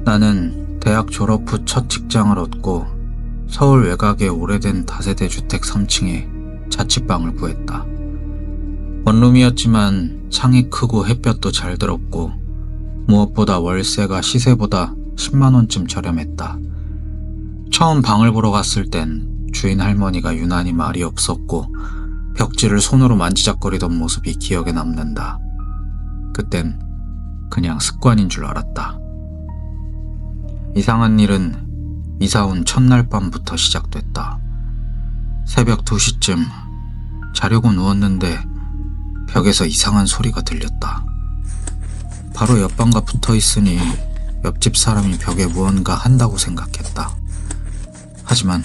나는 대학 졸업 후 첫 직장을 얻고 서울 외곽의 오래된 다세대 주택 3층에 자취방을 구했다. 원룸이었지만 창이 크고 햇볕도 잘 들었고 무엇보다 월세가 시세보다 10만 원쯤 저렴했다. 처음 방을 보러 갔을 땐 주인 할머니가 유난히 말이 없었고 벽지를 손으로 만지작거리던 모습이 기억에 남는다. 그땐 그냥 습관인 줄 알았다. 이상한 일은 이사 온 첫날 밤부터 시작됐다. 새벽 2시쯤 자려고 누웠는데 벽에서 이상한 소리가 들렸다. 바로 옆방과 붙어 있으니 옆집 사람이 벽에 무언가 한다고 생각했다. 하지만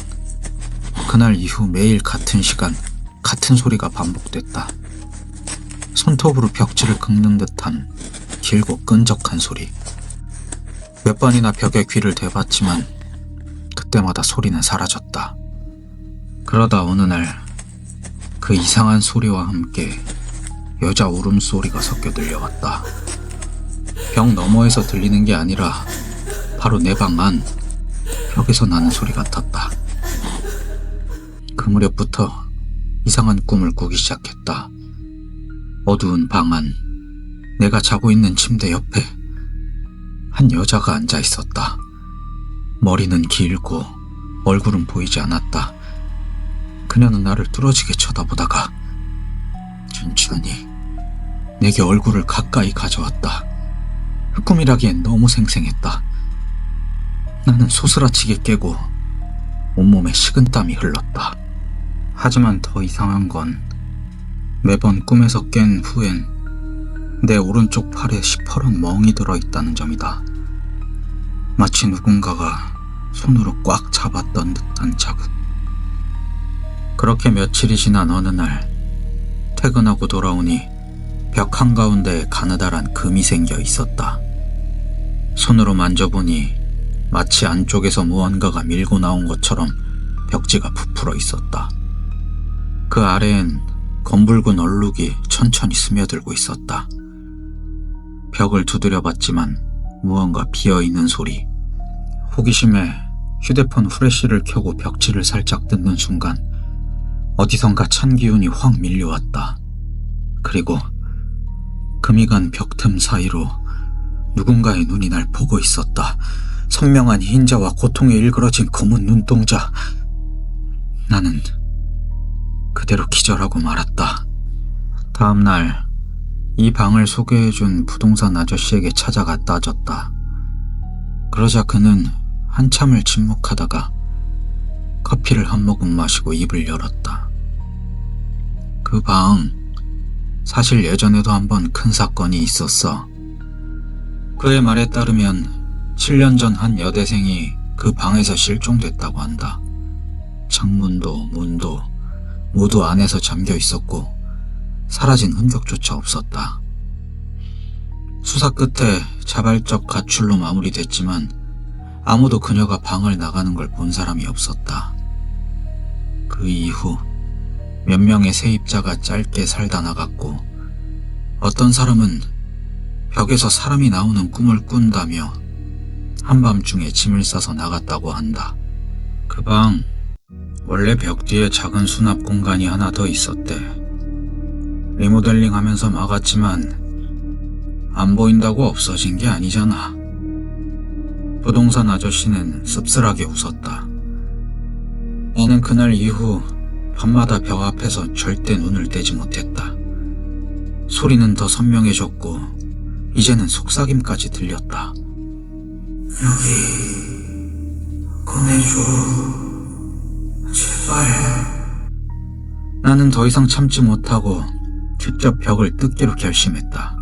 그날 이후 매일 같은 시간, 같은 소리가 반복됐다. 손톱으로 벽지를 긁는 듯한 길고 끈적한 소리. 몇 번이나 벽에 귀를 대봤지만 그때마다 소리는 사라졌다. 그러다 어느 날 그 이상한 소리와 함께 여자 울음소리가 섞여 들려왔다. 벽 너머에서 들리는 게 아니라 바로 내 방 안, 벽에서 나는 소리 같았다. 그 무렵부터 이상한 꿈을 꾸기 시작했다. 어두운 방 안, 내가 자고 있는 침대 옆에 한 여자가 앉아 있었다. 머리는 길고 얼굴은 보이지 않았다. 그녀는 나를 뚫어지게 쳐다보다가 천천히 내게 얼굴을 가까이 가져왔다. 꿈이라기엔 너무 생생했다. 나는 소스라치게 깨고 온몸에 식은땀이 흘렀다. 하지만 더 이상한 건 매번 꿈에서 깬 후엔 내 오른쪽 팔에 시퍼런 멍이 들어있다는 점이다. 마치 누군가가 손으로 꽉 잡았던 듯한 자국. 그렇게 며칠이 지난 어느 날 퇴근하고 돌아오니 벽 한가운데에 가느다란 금이 생겨 있었다. 손으로 만져보니 마치 안쪽에서 무언가가 밀고 나온 것처럼 벽지가 부풀어 있었다. 그 아래엔 검붉은 얼룩이 천천히 스며들고 있었다. 벽을 두드려 봤지만 무언가 비어있는 소리. 호기심에 휴대폰 후레쉬를 켜고 벽지를 살짝 뜯는 순간 어디선가 찬 기운이 확 밀려왔다. 그리고 금이 간 벽틈 사이로 누군가의 눈이 날 보고 있었다. 선명한 흰자와 고통에 일그러진 검은 눈동자. 나는 그대로 기절하고 말았다. 다음 날 이 방을 소개해준 부동산 아저씨에게 찾아가 따졌다. 그러자 그는 한참을 침묵하다가 커피를 한 모금 마시고 입을 열었다. 그 방, 사실 예전에도 한번 큰 사건이 있었어. 그의 말에 따르면 7년 전 한 여대생이 그 방에서 실종됐다고 한다. 창문도 문도 모두 안에서 잠겨 있었고 사라진 흔적조차 없었다. 수사 끝에 자발적 가출로 마무리됐지만 아무도 그녀가 방을 나가는 걸 본 사람이 없었다. 그 이후 몇 명의 세입자가 짧게 살다 나갔고 어떤 사람은 벽에서 사람이 나오는 꿈을 꾼다며 한밤중에 짐을 싸서 나갔다고 한다. 그 방, 원래 벽 뒤에 작은 수납 공간이 하나 더 있었대. 리모델링 하면서 막았지만 안 보인다고 없어진 게 아니잖아. 부동산 아저씨는 씁쓸하게 웃었다. 나는 그날 이후 밤마다 벽 앞에서 절대 눈을 떼지 못했다. 소리는 더 선명해졌고 이제는 속삭임까지 들렸다. 여기 꺼내줘. 제발. 나는 더 이상 참지 못하고 직접 벽을 뜯기로 결심했다.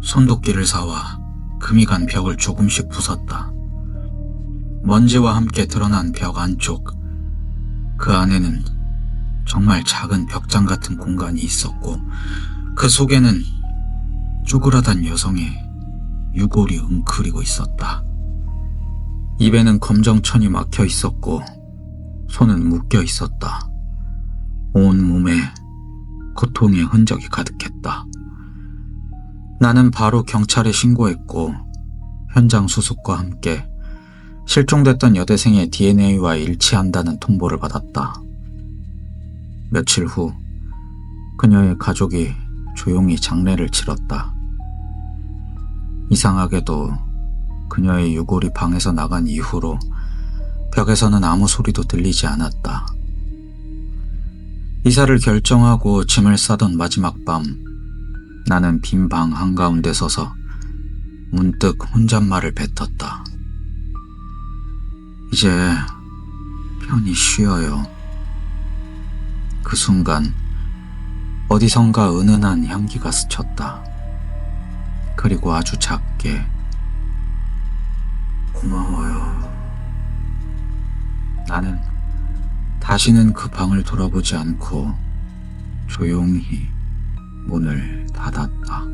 손도끼를 사와 금이 간 벽을 조금씩 부쉈다. 먼지와 함께 드러난 벽 안쪽, 그 안에는 정말 작은 벽장 같은 공간이 있었고 그 속에는 쪼그라단 여성의 유골이 웅크리고 있었다. 입에는 검정천이 막혀 있었고 손은 묶여 있었다. 온 몸에 고통의 흔적이 가득했다. 나는 바로 경찰에 신고했고 현장 수습과 함께 실종됐던 여대생의 DNA와 일치한다는 통보를 받았다. 며칠 후 그녀의 가족이 조용히 장례를 치렀다. 이상하게도 그녀의 유골이 방에서 나간 이후로 벽에서는 아무 소리도 들리지 않았다. 이사를 결정하고 짐을 싸던 마지막 밤, 나는 빈 방 한가운데 서서 문득 혼잣말을 뱉었다. 이제 편히 쉬어요. 그 순간 어디선가 은은한 향기가 스쳤다. 그리고 아주 작게 고마워요. 나는 다시는 그 방을 돌아보지 않고 조용히 문을 닫았다.